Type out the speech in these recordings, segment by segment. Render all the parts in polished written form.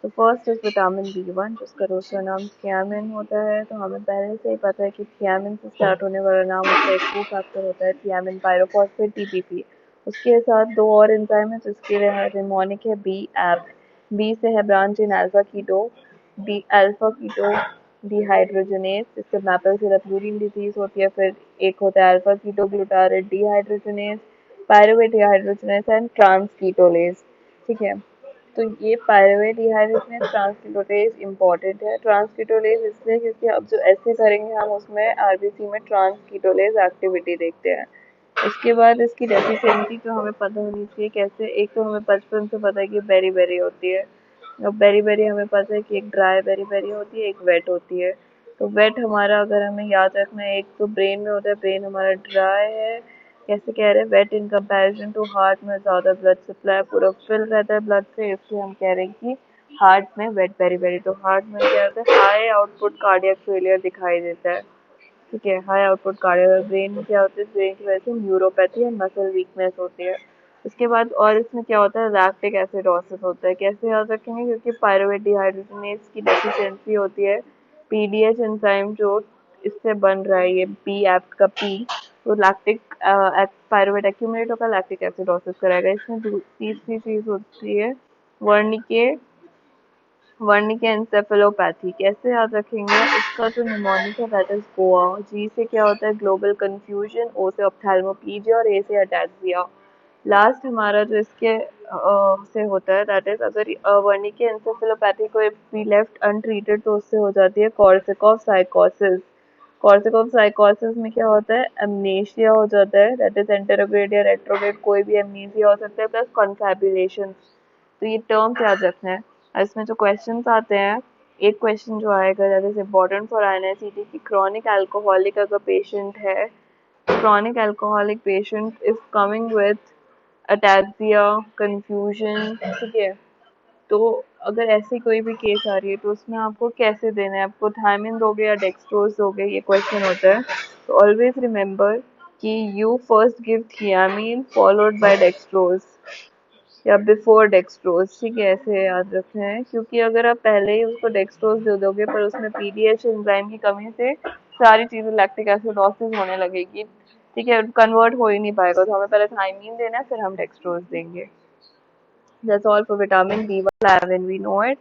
तो first is vitamin B1 जिसका दूसरा नाम थियामिन होता है। तो हमें पहले से ही पता है कि थियामिन से स्टार्ट होने वाला नाम उसका एक को फैक्टर होता है थियामिन पायरोफॉस्फेट TPP। उसके साथ दो और एंजाइम है जिसके लिए निमोनिक है बी एप। बी से है branch in alpha keto D alpha keto dehydrogenase जिससे मैपल सिरप यूरिन डिजीज होती है। फिर एक होता है alpha keto glutarate dehydrogenase pyruvate dehydrogenase and transketolase. ठीक है, तो ये पायरुवेट डिहाइड्रोजनेज ट्रांसकीटोलेज इंपॉर्टेंट है। ट्रांसकीटोलेज इसलिए क्योंकि अब जो ऐसे करेंगे हम उसमें आरबीसी में ट्रांसकीटोलेज एक्टिविटी देखते हैं। उसके बाद इसकी डेफिशिएंसी तो हमें पता होनी चाहिए कैसे। एक तो हमें बचपन से पता है कि बेरी बेरी होती है। अब बेरी बेरी हमें पता है कि एक ड्राई बेरी बेरी होती है, एक वेट होती है। तो वेट हमारा अगर हमें याद रखना है, एक तो ब्रेन में होता है, ब्रेन हमारा ड्राई है। कैसे कह रहे हैं, weight in comparison to heart में ज़्यादा ब्लड सप्लाई पूरा फिल रहता है ब्लड से, इसलिए हम कह रहे हैं कि हार्ट में वेट बेरी बेरी। तो हार्ट में क्या होता है, हाई आउटपुट कार्डियक फेलियर दिखाई देता है। ठीक है, हाई आउटपुट कार्डियक। ब्रेन में क्या होता है, ब्रेन की वजह से न्यूरोपैथी एंड मसल वीकनेस होती है। उसके बाद और इसमें क्या होता है, लैक्टिक एसिडोसिस होता है। कैसे याद रखेंगे, क्योंकि पायरुवेट डिहाइड्रोजनेज की डेफिशिएंसी होती है। पीडीएच एंजाइम जो इससे बन रहा है, ये बी एप का पी, तो लैक्टिक पायरुवेट एक्यूमुलेट होकर लैक्टिक एसिडोसिस कराएगा। इसमें तीसरी चीज होती है वर्निके वर्निके एन्सेफेलोपैथी। कैसे याद रखेंगे, इसका जो निमोनिक है दैट इज गोआ। जी से क्या होता है, ग्लोबल कंफ्यूजन। ओ से ऑप्थेल्मोपीजिया और ए से अटैक्सिया। लास्ट हमारा जो इसके से होता है दैट इज, अगर वर्निके एन्सेफेलोपैथी को बी लेफ्ट अनट्रीटेड तो उससे हो जाती है कॉर्सिकॉफ साइकोसिस। कॉर्सिकॉफ साइकोसिस में क्या होता है, एमनेशिया हो जाता है, दैट इज एंटेरोग्रेड या रेट्रोग्रेड कोई भी एमनीसिया हो सकता है, प्लस कॉन्फैबुलेशन। तो ये टर्म्स याद रखना है। और इसमें जो क्वेश्चंस आते हैं, एक क्वेश्चन जो आएगा दैट इज इम्पोर्टेंट फॉर आईएनएसईटी की क्रॉनिक अल्कोहलिक अगर पेशेंट है, chronic alcoholic patient is coming with ataxia, confusion, ठीक है। तो अगर ऐसी कोई भी केस आ रही है तो उसमें आपको कैसे देना है, आपको थायमिन दोगे या डेक्सट्रोज दोगे, ये क्वेश्चन होता है। तो ऑलवेज रिमेम्बर कि you first give thiamine followed by dextrose या बिफोर डेक्सट्रोज। ठीक है, ऐसे याद रखना है, क्योंकि अगर आप पहले ही उसको डेक्सट्रोज दे दोगे पर उसमें पीडीएच एंजाइम की कमी से सारी चीजें लैक्टिक एसिडोसिस होने लगेगी। ठीक है, कन्वर्ट हो ही नहीं पाएगा। तो हमें पहले थायमीन देना है, फिर हम डेक्सट्रोज देंगे। That's all for vitamin B1 flavin, we know it.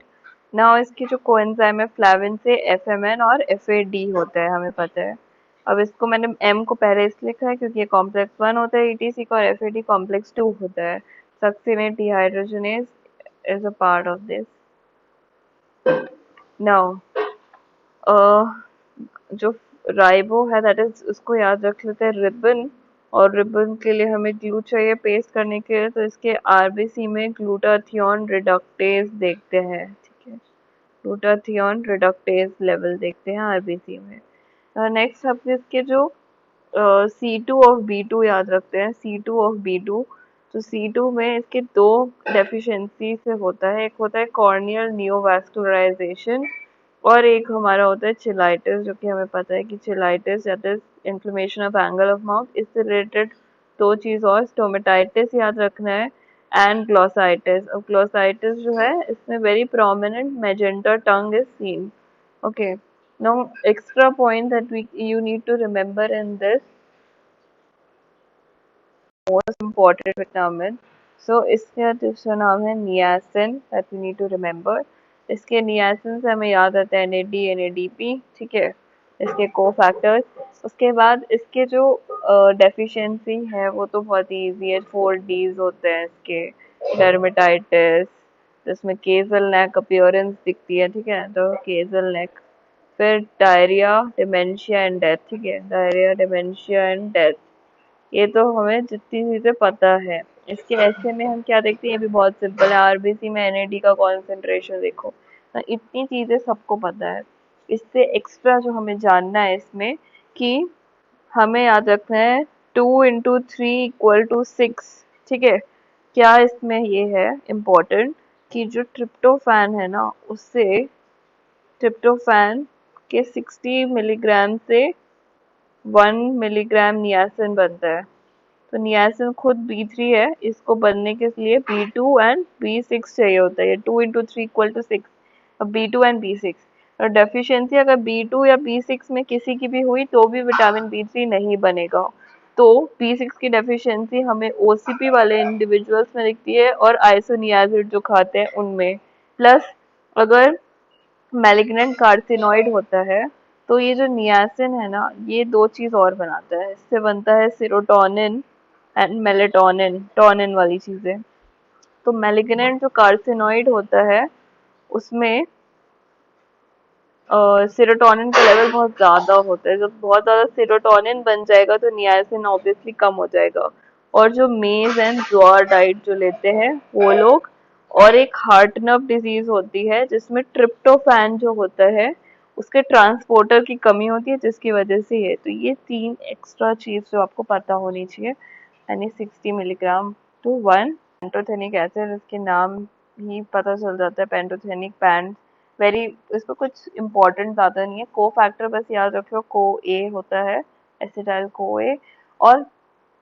Now इसकी जो कोएंजाइम है फ्लाविन से FMN और FAD होता है, हमें पता है। अब इसको मैंने M को पहले इसलिए लिखा है क्योंकि ये कॉम्प्लेक्स 1 होता है ETC का, और FAD कॉम्प्लेक्स 2 होता है। Succinate dehydrogenase is a part of this. Now जो राइबो है दैट इज, उसको याद रख लेते हैं रिबन। और रिबन के लिए हमें ग्लू चाहिए पेस्ट करने के लिए, तो इसके आरबीसी में ग्लूटाथियोन रिडक्टेज देखते हैं। ठीक है, ग्लूटाथियोन रिडक्टेज लेवल देखते हैं आरबीसी में। नेक्स्ट हम इसके जो C2 ऑफ B2 याद रखते हैं, C2 ऑफ B2। तो C2 में इसके दो डेफिशिएंसी से होता है, एक होता है कॉर्नियल नियोवास्कुलराइजेशन और एक हमारा होता है चिलाइटिस, जो कि हमें पता है कि cheilitis that is inflammation of angle of mouth. इससे रिलेटेड दो चीज और, स्टोमेटाइटिस याद रखना है एंड ग्लोसाइटिस। अब ग्लोसाइटिस जो है इसमें very prominent magenta tongue is seen. Okay, now extra point that you need to remember in this most important vitamin, so इसका दूसरा नाम है niacin, that we need to remember। इसके नियासिन से हमें याद आता है NAD NADP। ठीक है, इसके को फैक्टर्स। उसके बाद इसके जो डेफिशिएंसी है वो तो बहुत ही ईजी है, 4Ds होते हैं इसके। डर्मेटाइटिस, जिसमें केजल नेक अपीयरेंस दिखती है। ठीक है, तो केजल नेक। फिर डायरिया, डिमेंशिया एंड डेथ। ठीक है, डायरिया, डिमेंशिया एंड डेथ, ये तो हमें जितनी चीजें पता है। इसके ऐसे में हम क्या देखते हैं, ये भी बहुत सिंपल है, आरबीसी में NAD का कॉन्सेंट्रेशन देखो। तो इतनी चीजें सबको पता है। इससे एक्स्ट्रा जो हमें जानना है इसमें, कि हमें याद रखना है 2 × 3 = 6। ठीक है, क्या इसमें ये है इम्पोर्टेंट कि जो ट्रिप्टोफैन है ना, उससे ट्रिप्टोफैन के 60 मिलीग्राम से 1 मिलीग्राम नियासिन बनता है। तो नियासिन खुद B3 है, इसको बनने के लिए B2 एंड B6 चाहिए होता है, 2 × 3 = 6। अब B2 एंड B6 और डेफिशिएंसी अगर B2 या B6 में किसी की भी हुई तो भी विटामिन B3 नहीं बनेगा। तो B6 की डेफिशिएंसी हमें OCP वाले इंडिविजुअल्स में दिखती है और आइसोनियाजिड जो खाते हैं उनमें। प्लस अगर मैलिग्नेंट कार्सिनॉइड होता है तो ये जो नियासिन है ना, ये दो चीज और बनाता है, इससे बनता है सेरोटोनिन एंड मेलेटोनिन, टोनिन वाली चीजें। तो मैलिग्नेंट जो कार्सिनॉइड होता है उसमें सेरोटोनिन का लेवल बहुत ज्यादा होता है। जब बहुत ज्यादा सेरोटोनिन बन जाएगा तो नियासिन ऑब्वियसली कम हो जाएगा। और जो मेज एंड ज्वार डाइट जो लेते हैं वो लोग, और एक हार्ट नर्व डिजीज होती है जिसमें ट्रिप्टोफैन जो होता है उसके ट्रांसपोर्टर की कमी होती है जिसकी वजह से है। तो ये 3 एक्स्ट्रा चीज जो आपको पता होनी चाहिए। यानी 60 मिलीग्राम टू 1 पेंटोथेनिक एसिड, इसके नाम ही पता चल जाता है पेंटोथेनिक पैन। वेरी, इसमें कुछ इम्पोर्टेंट ज्यादा नहीं है। को फैक्टर बस याद रखो, को ए होता है, एसिटाइल को ए। और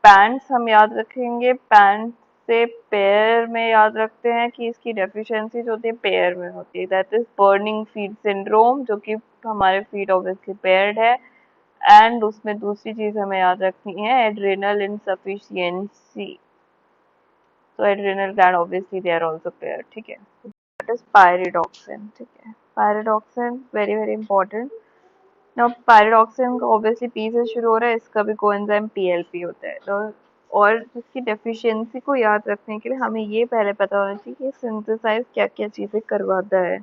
पैंट्स हम याद रखेंगे, पैंट से पेयर में याद रखते हैं कि इसकी डेफिशिएंसी जो होती है पेयर में होती है, that is burning feet syndrome, जो कि हमारे फीट ऑब्वियसली पेयर्ड है। एंड उसमें दूसरी चीज हमें याद रखनी है एड्रेनल इनसफिशियंसी। तो adrenal gland obviously they are also paired, ठीक है। दैट इज पायरिडॉक्सिन, ठीक है। Pyridoxine very very important. Now pyridoxine का ऑब्वियसली पी से शुरू हो रहा है, इसका भी कोएंजाइम पीएलपी होता है। तो और इसकी डेफिशिएंसी को याद रखने के लिए हमें ये पहले पता होना चाहिए कि सिंथेसाइज क्या क्या चीजें करवाता है,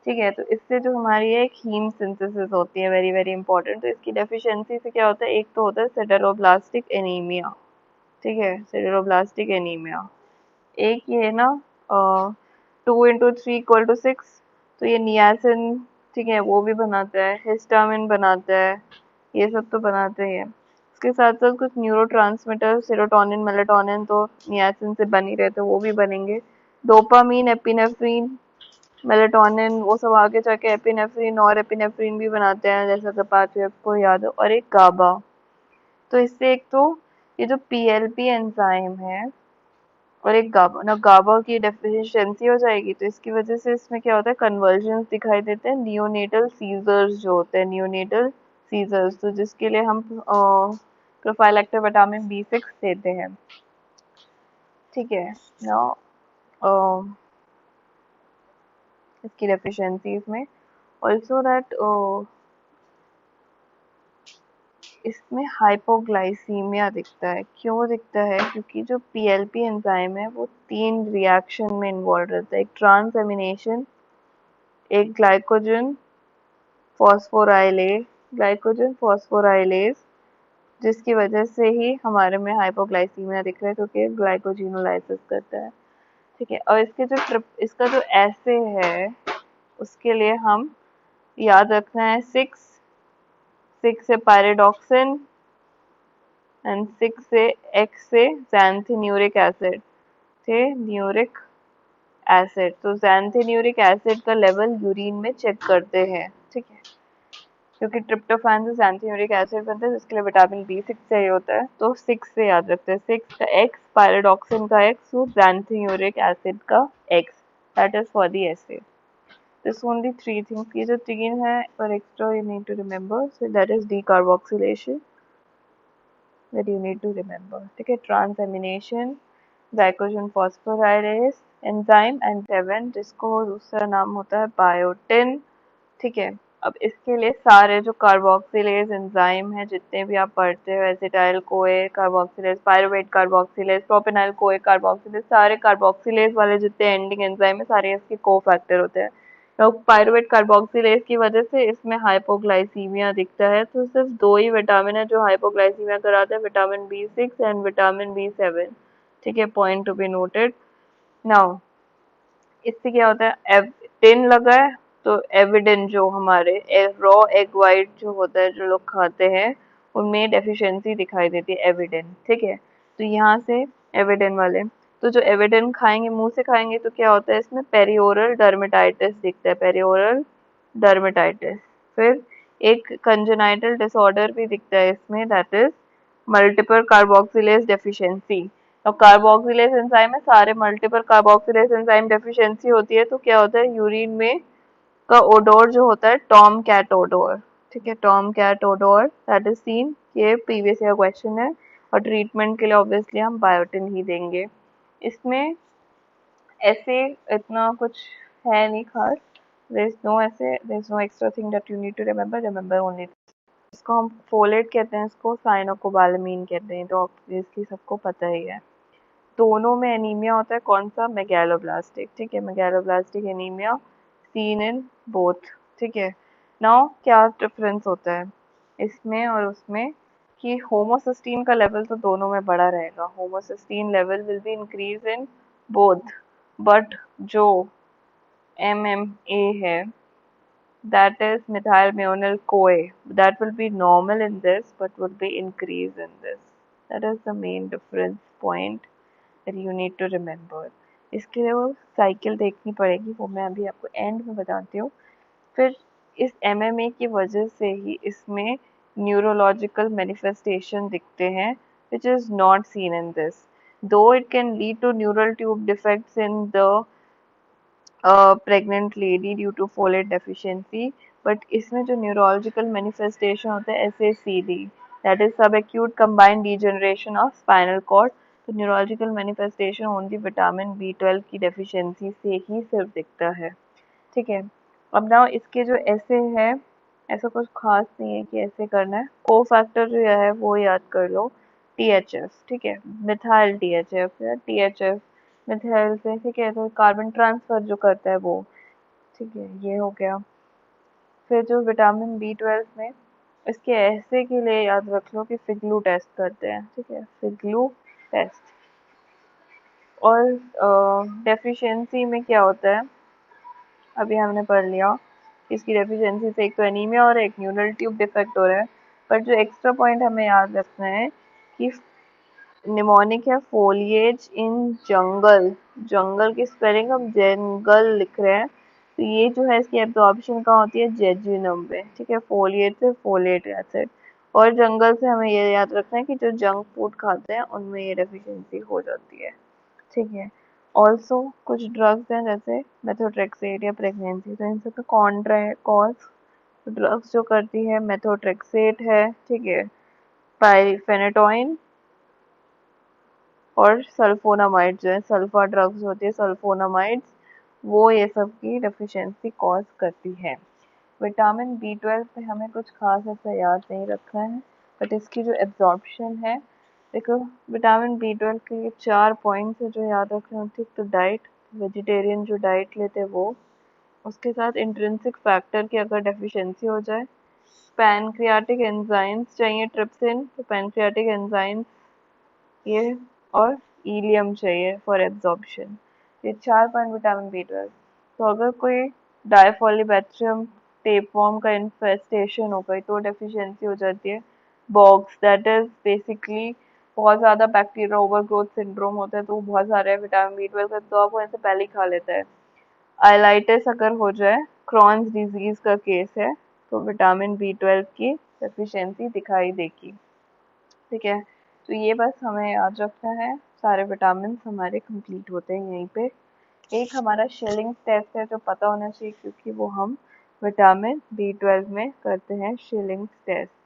ठीक है। तो इससे जो हमारी एक हीम सिंथेसिस होती है, वेरी वेरी इंपॉर्टेंट। तो इसकी डेफिशिएंसी से क्या होता है, एक तो होता है सिडेरोब्लास्टिक एनीमिया, ठीक है, सिडेरोब्लास्टिक एनीमिया। एक ये है ना 2 × 3 = 6, तो ये नियासिन, ठीक है, वो भी बनाता है, हिस्टामिन बनाता है, ये सब तो बनाते ही है। इसके साथ साथ कुछ न्यूरोट्रांसमीटर, सेरोटोनिन, मेलेटोनिन तो नियासिन से बन ही रहे, तो वो भी बनेंगे। डोपामीन, एपिनेफ्रीन, मेलेटोनिन, वो सब आगे जाके एपिनेफ्रीन और एपिनेफ्रीन भी बनाते हैं, जैसा कि पांचवें आपको याद हो। और एक गाबा। तो इससे एक तो ये जो पीएलपी एंजाइम है और एक गाबा ना, गाबा की डेफिशिएंसी हो जाएगी तो इसकी वजह से इसमें क्या होता है, कन्वर्जन्स दिखाई देते हैं, नियोनेटल सीजर्स जो होते हैं, नियोनेटल सीजर्स, तो जिसके लिए हम प्रोफाइलैक्टिक विटामिन B6 देते हैं, ठीक है ना। इसकी डेफिशिएंसी इसमें ऑल्सो दैट इसमें हाइपोग्लाइसीमिया दिखता है। क्यों दिखता है, क्योंकि जो पीएलपी एंजाइम है वो 3 रिएक्शन में इन्वॉल्व रहता है, एक ट्रांसएमिनेशन, एक ग्लाइकोजन फॉस्फोराइलेज, जिसकी वजह से ही हमारे में हाइपोग्लाइसीमिया दिख रहा है, क्योंकि ग्लाइकोजिनोलाइसिस करता है, ठीक है। और इसका जो एसे है उसके लिए हम याद रखना है 6 से पायरिडॉक्सिन एंड 6 से X से xanthiniuric एसिड थे, न्यूरिक एसिड। तो xanthiniuric एसिड का लेवल यूरिन में चेक करते हैं, ठीक है, क्योंकि ट्रिप्टोफैन से xanthiniuric एसिड बनता है जिसके लिए विटामिन B6 चाहिए होता है। तो 6 से याद रखते हैं, 6 का X, पायरिडॉक्सिन का X और xanthiniuric एसिड का X, that is for the assay. This only 3 things, ये जो 3 है और extra you need to remember, so that is decarboxylation that you need to remember, ठीक है। Transamination, glycogen phosphorylase enzyme and 7 जिसको दूसरा नाम होता है बायोटिन, ठीक है। अब इसके लिए सारे जो कार्बोक्सिलेज एंजाइम है जितने भी आप पढ़ते हो, acetyl CoA carboxylase, pyruvate carboxylase, प्रोपेनाइल कोए कार्बोक्सिलेज, सारे कार्बोक्सिलेज वाले जितने एंडिंग एंजाइम है सारे इसके को फैक्टर होते हैं। तो पायरुवेट कार्बोक्सिलेज की वजह से इसमें हाइपोग्लाइसीमिया दिखता है। तो सिर्फ 2 ही विटामिन है जो हाइपोग्लाइसीमिया कराते हैं, vitamin B6 and vitamin B7, ठीक है, point to be noted. Now इससे क्या होता है, टिन लगा है तो एविडेंट जो हमारे रॉ एग वाइट जो होता है जो लोग खाते हैं उनमें डेफिशिएंसी दिखाई देती है, एविडेंट, ठीक है। तो यहाँ से एविडेंट वाले, तो जो एविडेंट खाएंगे, मुंह से खाएंगे, तो क्या होता है इसमें पेरिओरल डर्मेटाइटिस दिखता है, पेरिओरल डर्मेटाइटिस। फिर एक कंजेनाइटल डिसऑर्डर भी दिखता है इसमें, that is multiple carboxylase deficiency. और कार्बोक्सिलेज एंजाइम में सारे मल्टीपल कार्बोक्सिलेज एंजाइम डेफिशिएंसी होती है तो क्या होता है, यूरिन में का ओडोर जो होता है टॉम कैट ओडोर। ठीक है, tom cat odour that is seen, ये प्रीवियस ईयर क्वेश्चन है। और ट्रीटमेंट के लिए ऑब्वियसली हम बायोटिन ही देंगे। इसमें ऐसे इतना कुछ है नहीं खास, there is no extra thing that you need to remember only. इसको हम फोलेट कहते हैं, इसको साइनोकोबालामीन कहते हैं, तो ऑब्वियसली सबको पता ही है। दोनों में एनीमिया होता है, कौन सा, मेगैलोब्लास्टिक। ठीक है, megaloblastic anaemia seen in both. ठीक है, नाउ क्या डिफरेंस होता है इसमें और उसमें, कि होमोसिस्टीन का लेवल तो दोनों में बड़ा रहेगा, homocysteine level will be increase in both, but जो MMA है, that is methyl methylmalonyl CoA, that will be normal in this but would be increased in this. That is the main difference point that you need to remember. इसके लिए वो cycle देखनी पड़ेगी, वो मैं अभी आपको एंड में बताती हूँ। फिर इस MMA की वजह से ही इसमें न्यूरोलॉजिकल मैनिफेस्टेशन दिखते हैं which is not seen in this. Though it can lead to neural tube defects in the pregnant lady due to folate deficiency, but इसमें जो न्यूरोलॉजिकल मैनिफेस्टेशन होता है SACD, that is subacute combined degeneration of spinal cord. तो neurological manifestation only vitamin B12 की deficiency से ही सिर्फ दिखता है। ठीक है, अब ना इसके जो ऐसे है, ऐसा कुछ खास नहीं है कि ऐसे करना है। को फैक्टर जो है वो याद कर लो, THF। ठीक है, मिथाइल THF या THF मिथाइल से, ठीक है, तो कार्बन ट्रांसफर जो करता है वो। ठीक है, ये हो गया। फिर जो विटामिन B12 में, इसके ऐसे के लिए याद रख लो कि फिग्लू टेस्ट करते हैं। ठीक है, फिग्लू टेस्ट। और डेफिशिएंसी में क्या होता है, अभी हमने पढ़ लिया, इसकी डेफिशिएंसी से एक तो एनीमिया और एक न्यूरल ट्यूब डिफेक्ट हो रहा है। पर जो एक्स्ट्रा पॉइंट हमें याद रखना है कि निमोनिक है फोलिएज इन जंगल, जंगल की स्पेलिंग हम जंगल लिख रहे हैं, तो ये जो है इसकी एब्जॉर्प्शन कहाँ होती है, जेजुनम में। ठीक है, फोलिएट से फोलेट एसिड। और जंगल से हमें ये याद रखना है कि जो जंक फूड खाते हैं उनमें ये डेफिशिएंसी हो जाती है। ठीक है, ऑल्सो कुछ ड्रग्स हैं जैसे मेथोट्रेक्सेट या प्रेगनेंसी, तो इन सब पे कॉज ड्रग्स जो करती है मेथोट्रेक्सेट है। ठीक है, पाइफेनेटोइन और सल्फोनामाइड जो है, सल्फा ड्रग्स होती है, सल्फोनामाइड्स, वो ये सब की डेफिशिएंसी कॉज करती है। विटामिन B12 पे हमें कुछ खास ऐसा याद नहीं रखना है, बट इसकी जो एब्जॉर्प्शन है, देखो विटामिन B12 के लिए 4 पॉइंट्स है जो याद रखने होते हैं। तो डाइट, वेजिटेरियन जो डाइट लेते हैं वो, उसके साथ इंट्रिंसिक फैक्टर की अगर डेफिशिएंसी हो जाए, पैनक्रियाटिक एंजाइम्स चाहिए, ट्रिप्सिन, तो पैनक्रियाटिक एंजाइम्स ये, और इलियम चाहिए फॉर एब्जॉर्प्शन। ये 4 पॉइंट विटामिन B12। तो अगर कोई डायफॉलीबैक्टीरियम टेपवर्म का इन्फेस्टेशन हो गई तो डेफिशिएंसी हो जाती है। बॉक्स दैट इज बेसिकली बहुत ज़्यादा बैक्टीरिया ओवरग्रोथ सिंड्रोम होता है, तो वो बहुत सारे विटामिन B12 का तो आप वैसे पहले ही खा लेता है। आइलाइटिस अगर हो जाए, क्रॉन्स डिजीज का केस है, तो विटामिन B12 की डेफिशिएंसी दिखाई देगी। ठीक है, तो ये बस हमें याद रखना है, सारे विटामिन हमारे कंप्लीट होते हैं यहीं पे। एक हमारा शिलिंग्स टेस्ट है जो पता होना चाहिए, क्योंकि वो हम विटामिन B12 में करते हैं, शिलिंग्स टेस्ट।